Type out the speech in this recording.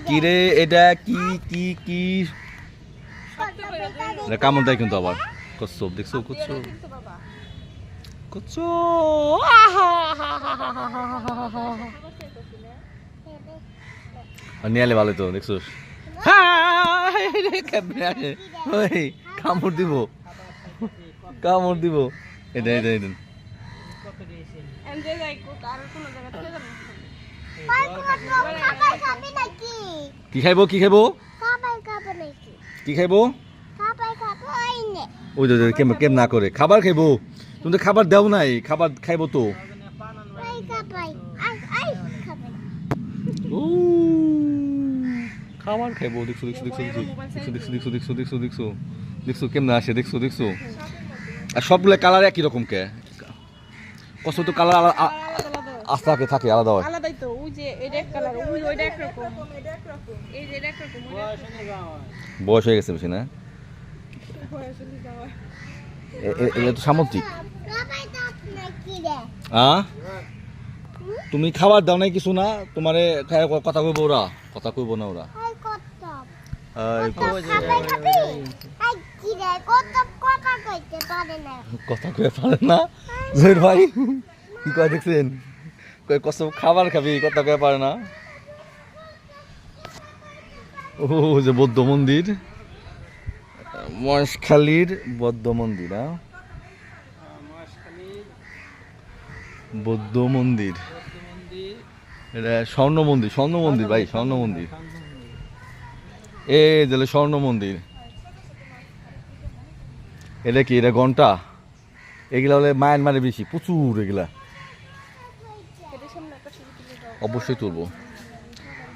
কি রে এটা কি কি কি কামড় দেয় কিন্তু আবার কচ্ছপ দেখছো কচ্ছপ কচ্ছপ নিয়ালে ভালো তো দেখছোস কামড় দিব কামড় দিব এটা এটা এটা কি খাইবো কি খাইবো কি খাইবো ওই যে কেম না করে খাবার খাইবো তুমি তো খাবার দাও নাই খাবার খাইবো তো খাবার খাইবো দেখছো দেখছো দেখছো দেখছো দেখছো দেখছো দেখছো দেখছো দেখছো কেমন আসে দেখছো দেখছো আর সবগুলো কালার একই রকম কে কত তো কালার আস্তে থাকে আলাদা হয় আলাদাই তো ওই যে এটা এক কালার ওইটা এক রকম এই যে এটা এক রকম বয়স হয়ে গেছে বেশি না এটা তো সামুদ্রিক তুমি খাবার দাও নাই কিছু না তোমারে কথা কইব ওরা কথা কইব না ওরা কথা কয়ে পারে না জহির ভাই কি কয় দেখছেন কষ্ট খাবার খাবি কথা কয়ে পারে না ও যে বৌদ্ধ মন্দির মহেশখালীর বৌদ্ধ মন্দির বৌদ্ধ মন্দির এটা স্বর্ণ মন্দির ভাই স্বর্ণ মন্দির এই যে স্বর্ণ মন্দির এটা কি এটা ঘন্টা এগুলা হলে মায়ানমারে বেশি প্রচুর এগুলা অবশ্যই তুলবো